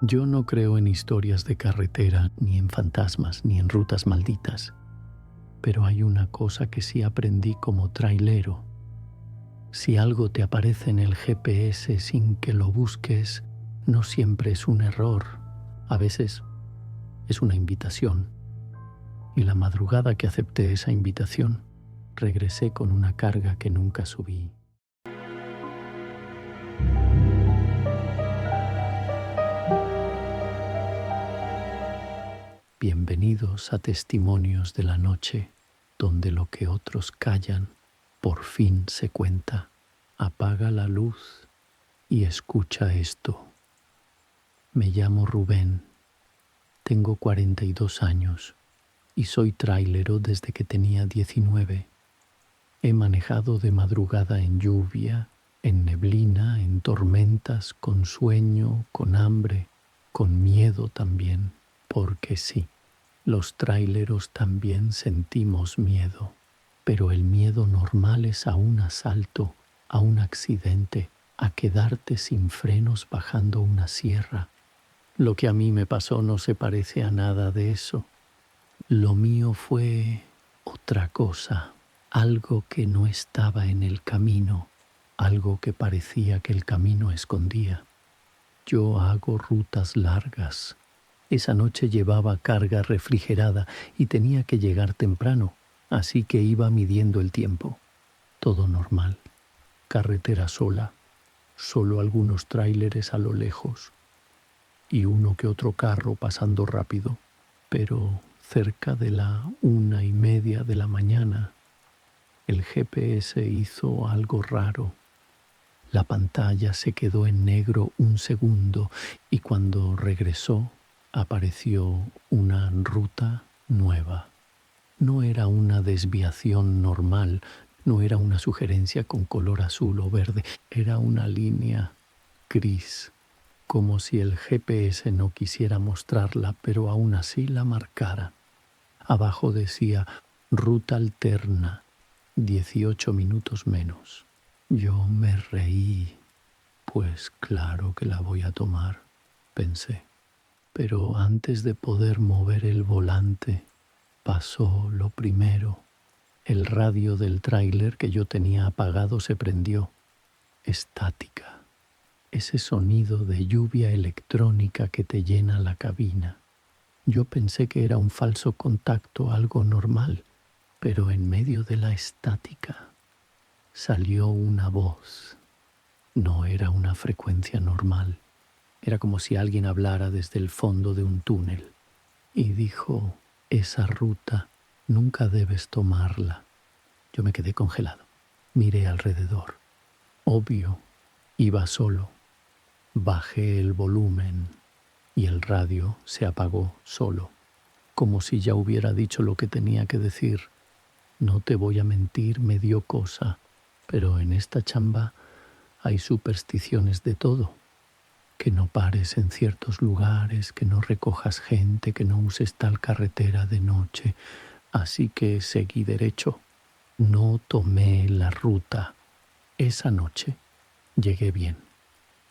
Yo no creo en historias de carretera, ni en fantasmas, ni en rutas malditas, pero hay una cosa que sí aprendí como trailero. Si algo te aparece en el GPS sin que lo busques, no siempre es un error, a veces es una invitación. Y la madrugada que acepté esa invitación, regresé con una carga que nunca subí. Bienvenidos a Testimonios de la Noche, donde lo que otros callan, por fin se cuenta. Apaga la luz y escucha esto. Me llamo Rubén, tengo 42 años y soy trailero desde que tenía 19. He manejado de madrugada en lluvia, en neblina, en tormentas, con sueño, con hambre, con miedo también, porque sí. Los traileros también sentimos miedo, pero el miedo normal es a un asalto, a un accidente, a quedarte sin frenos bajando una sierra. Lo que a mí me pasó no se parece a nada de eso. Lo mío fue otra cosa, algo que no estaba en el camino, algo que parecía que el camino escondía. Yo hago rutas largas. Esa noche llevaba carga refrigerada y tenía que llegar temprano, así que iba midiendo el tiempo. Todo normal. Carretera sola, solo algunos tráileres a lo lejos y uno que otro carro pasando rápido. Pero cerca de la 1:30 de la mañana, el GPS hizo algo raro. La pantalla se quedó en negro un segundo y cuando regresó apareció una ruta nueva. No era una desviación normal, no era una sugerencia con color azul o verde, era una línea gris, como si el GPS no quisiera mostrarla, pero aún así la marcara. Abajo decía ruta alterna, 18 minutos menos. Yo me reí. Pues claro que la voy a tomar, pensé. Pero antes de poder mover el volante, pasó lo primero. El radio del tráiler que yo tenía apagado se prendió. Estática. Ese sonido de lluvia electrónica que te llena la cabina. Yo pensé que era un falso contacto, algo normal, pero en medio de la estática salió una voz. No era una frecuencia normal. Era como si alguien hablara desde el fondo de un túnel. Y dijo, esa ruta nunca debes tomarla. Yo me quedé congelado. Miré alrededor. Obvio, iba solo. Bajé el volumen y el radio se apagó solo, como si ya hubiera dicho lo que tenía que decir. No te voy a mentir, me dio cosa, pero en esta chamba hay supersticiones de todo. Que no pares en ciertos lugares, que no recojas gente, que no uses tal carretera de noche. Así que seguí derecho. No tomé la ruta. Esa noche llegué bien.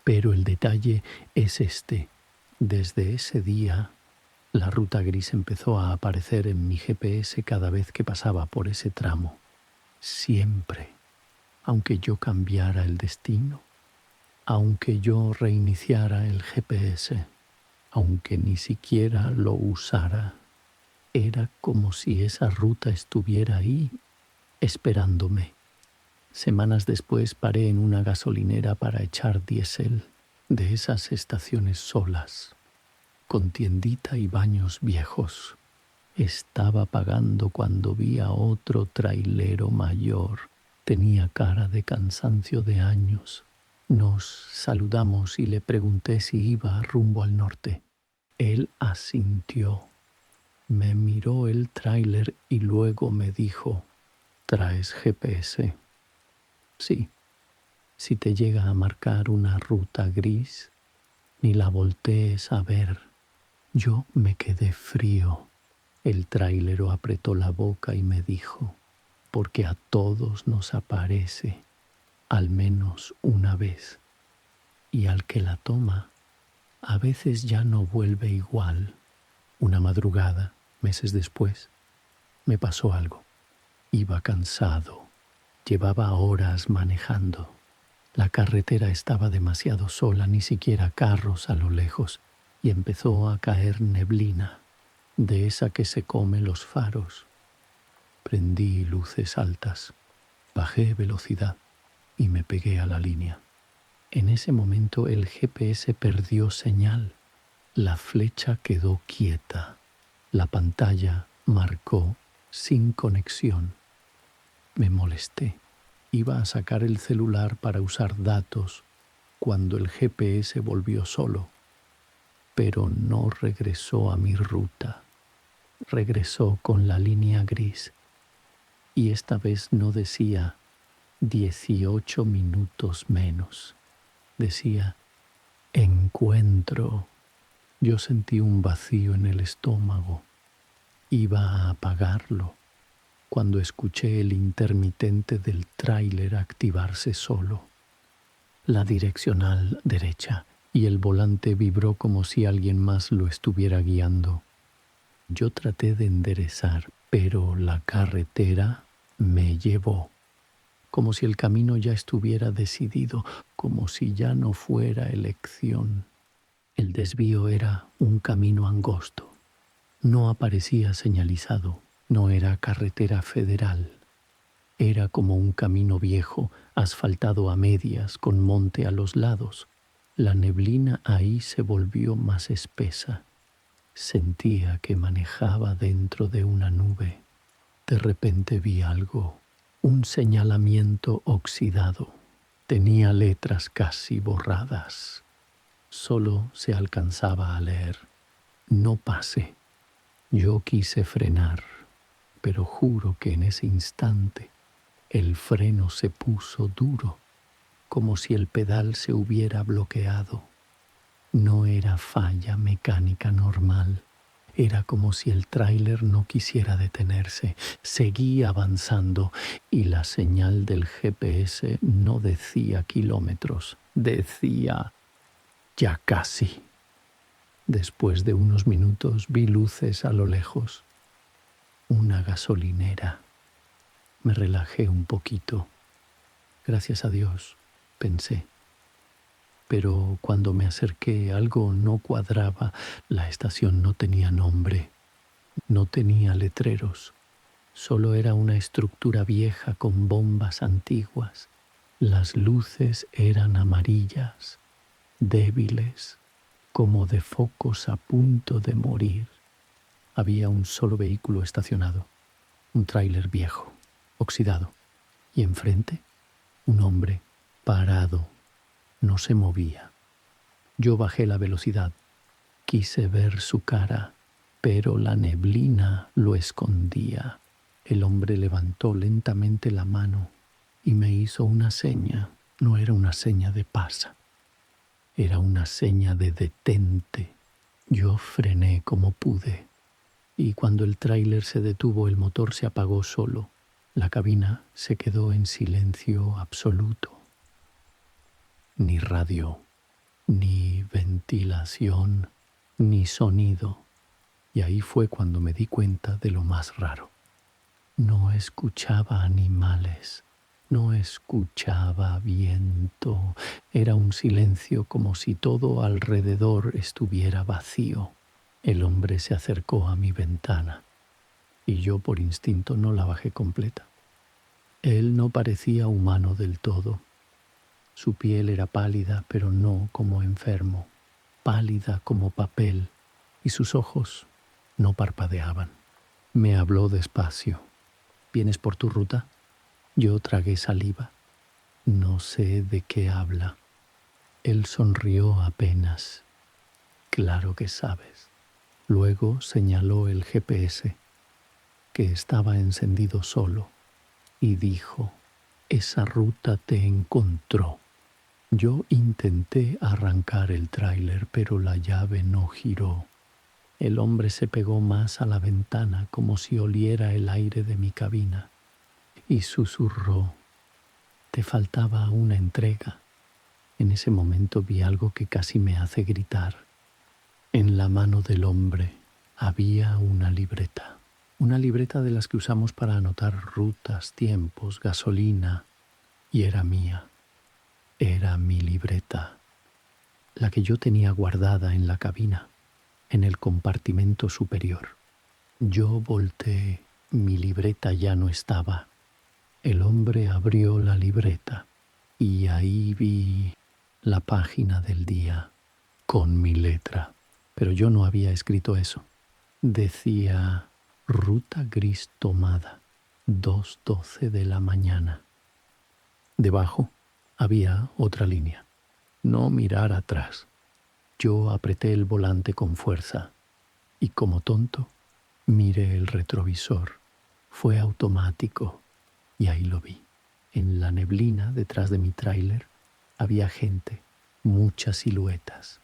Pero el detalle es este. Desde ese día, la ruta gris empezó a aparecer en mi GPS cada vez que pasaba por ese tramo. Siempre. Aunque yo cambiara el destino. Aunque yo reiniciara el GPS, aunque ni siquiera lo usara, era como si esa ruta estuviera ahí, esperándome. Semanas después paré en una gasolinera para echar diésel, de esas estaciones solas, con tiendita y baños viejos. Estaba pagando cuando vi a otro trailero mayor. Tenía cara de cansancio de años. Nos saludamos y le pregunté si iba rumbo al norte. Él asintió. Me miró el tráiler y luego me dijo, ¿traes GPS? Sí. Si te llega a marcar una ruta gris, ni la voltees a ver. Yo me quedé frío. El trailero apretó la boca y me dijo, porque a todos nos aparece, al menos una vez. Y al que la toma, a veces ya no vuelve igual. Una madrugada, meses después, me pasó algo. Iba cansado, llevaba horas manejando. La carretera estaba demasiado sola, ni siquiera carros a lo lejos, y empezó a caer neblina, de esa que se come los faros. Prendí luces altas, bajé velocidad y me pegué a la línea. En ese momento el GPS perdió señal. La flecha quedó quieta. La pantalla marcó sin conexión. Me molesté. Iba a sacar el celular para usar datos cuando el GPS volvió solo, pero no regresó a mi ruta. Regresó con la línea gris y esta vez no decía 18 minutos menos. Decía encuentro. Yo sentí un vacío en el estómago. Iba a apagarlo cuando escuché el intermitente del tráiler activarse solo. La direccional derecha y el volante vibró como si alguien más lo estuviera guiando. Yo traté de enderezar, pero la carretera me llevó, como si el camino ya estuviera decidido, como si ya no fuera elección. El desvío era un camino angosto. No aparecía señalizado, no era carretera federal. Era como un camino viejo, asfaltado a medias, con monte a los lados. La neblina ahí se volvió más espesa. Sentía que manejaba dentro de una nube. De repente vi algo, un señalamiento oxidado. Tenía letras casi borradas. Solo se alcanzaba a leer: no pase. Yo quise frenar, pero juro que en ese instante el freno se puso duro, como si el pedal se hubiera bloqueado. No era falla mecánica normal. Era como si el tráiler no quisiera detenerse. Seguía avanzando y la señal del GPS no decía kilómetros, decía ya casi. Después de unos minutos vi luces a lo lejos. Una gasolinera. Me relajé un poquito. Gracias a Dios, pensé. Pero cuando me acerqué algo no cuadraba. La estación no tenía nombre, no tenía letreros. Solo era una estructura vieja con bombas antiguas. Las luces eran amarillas, débiles, como de focos a punto de morir. Había un solo vehículo estacionado, un tráiler viejo, oxidado, y enfrente un hombre parado. No se movía. Yo bajé la velocidad. Quise ver su cara, pero la neblina lo escondía. El hombre levantó lentamente la mano y me hizo una seña. No era una seña de pasa. Era una seña de detente. Yo frené como pude. Y cuando el tráiler se detuvo, el motor se apagó solo. La cabina se quedó en silencio absoluto. Ni radio, ni ventilación, ni sonido. Y ahí fue cuando me di cuenta de lo más raro. No escuchaba animales, no escuchaba viento. Era un silencio como si todo alrededor estuviera vacío. El hombre se acercó a mi ventana y yo por instinto no la bajé completa. Él no parecía humano del todo. Su piel era pálida, pero no como enfermo, pálida como papel, y sus ojos no parpadeaban. Me habló despacio. ¿Vienes por tu ruta? Yo tragué saliva. No sé de qué habla. Él sonrió apenas. Claro que sabes. Luego señaló el GPS, que estaba encendido solo, y dijo: esa ruta te encontró. Yo intenté arrancar el tráiler, pero la llave no giró. El hombre se pegó más a la ventana, como si oliera el aire de mi cabina, y susurró: te faltaba una entrega. En ese momento vi algo que casi me hace gritar. En la mano del hombre había una libreta de las que usamos para anotar rutas, tiempos, gasolina, y era mía, era mi libreta, la que yo tenía guardada en la cabina, en el compartimento superior. Yo volteé, mi libreta ya no estaba. El hombre abrió la libreta y ahí vi la página del día con mi letra. Pero yo no había escrito eso. Decía ruta gris tomada, 2:12 de la mañana. Debajo había otra línea. No mirar atrás. Yo apreté el volante con fuerza y como tonto miré el retrovisor. Fue automático y ahí lo vi. En la neblina detrás de mi tráiler había gente, muchas siluetas,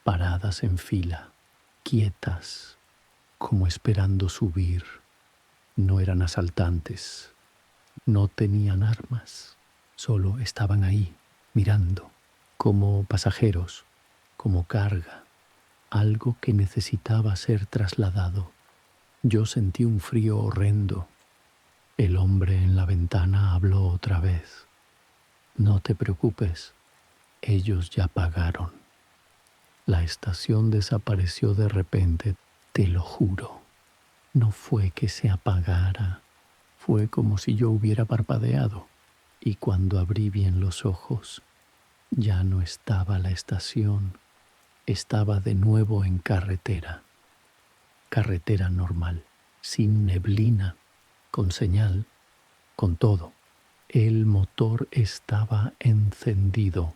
paradas en fila, quietas, como esperando subir. No eran asaltantes, no tenían armas, solo estaban ahí, mirando, como pasajeros, como carga, algo que necesitaba ser trasladado. Yo sentí un frío horrendo. El hombre en la ventana habló otra vez. No te preocupes, ellos ya pagaron. La estación desapareció de repente, te lo juro. No fue que se apagara, fue como si yo hubiera parpadeado. Y cuando abrí bien los ojos, ya no estaba la estación, estaba de nuevo en carretera. Carretera normal, sin neblina, con señal, con todo. El motor estaba encendido.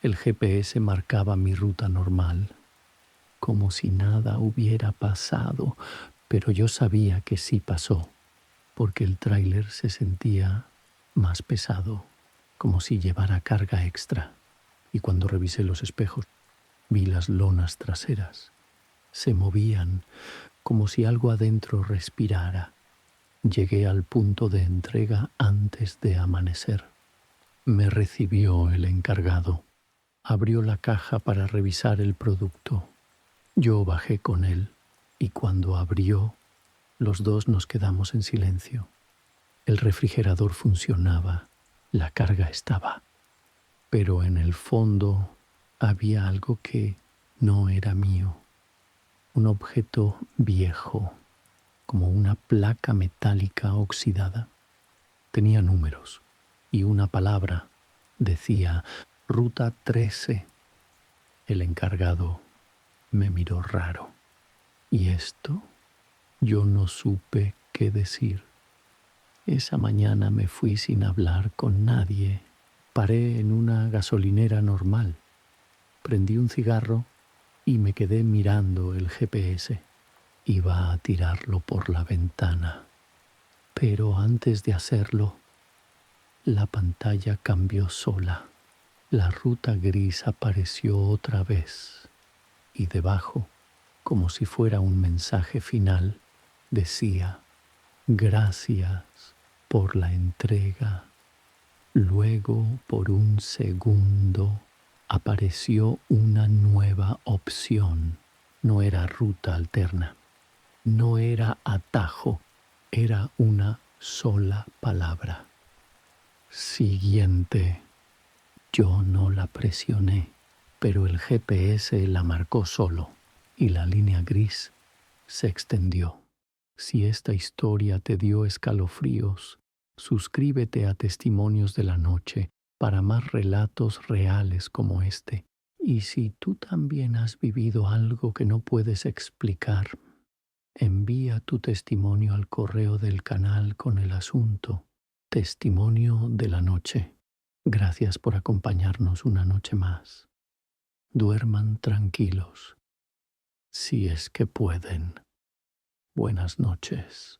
El GPS marcaba mi ruta normal, como si nada hubiera pasado, pero yo sabía que sí pasó, porque el tráiler se sentía más pesado, como si llevara carga extra. Y cuando revisé los espejos, vi las lonas traseras. Se movían como si algo adentro respirara. Llegué al punto de entrega antes de amanecer. Me recibió el encargado. Abrió la caja para revisar el producto. Yo bajé con él y cuando abrió, los dos nos quedamos en silencio. El refrigerador funcionaba, la carga estaba, pero en el fondo había algo que no era mío. Un objeto viejo, como una placa metálica oxidada. Tenía números y una palabra. Decía Ruta 13. El encargado me miró raro. ¿Y esto? Yo no supe qué decir. Esa mañana me fui sin hablar con nadie. Paré en una gasolinera normal. Prendí un cigarro y me quedé mirando el GPS. Iba a tirarlo por la ventana. Pero antes de hacerlo, la pantalla cambió sola. La ruta gris apareció otra vez. Y debajo, como si fuera un mensaje final, decía, gracias por la entrega. Luego, por un segundo, apareció una nueva opción. No era ruta alterna, no era atajo, era una sola palabra. Siguiente. Yo no la presioné, pero el GPS la marcó solo y la línea gris se extendió. Si esta historia te dio escalofríos, suscríbete a Testimonios de la Noche para más relatos reales como este. Y si tú también has vivido algo que no puedes explicar, envía tu testimonio al correo del canal con el asunto Testimonio de la Noche. Gracias por acompañarnos una noche más. Duerman tranquilos, si es que pueden. Buenas noches.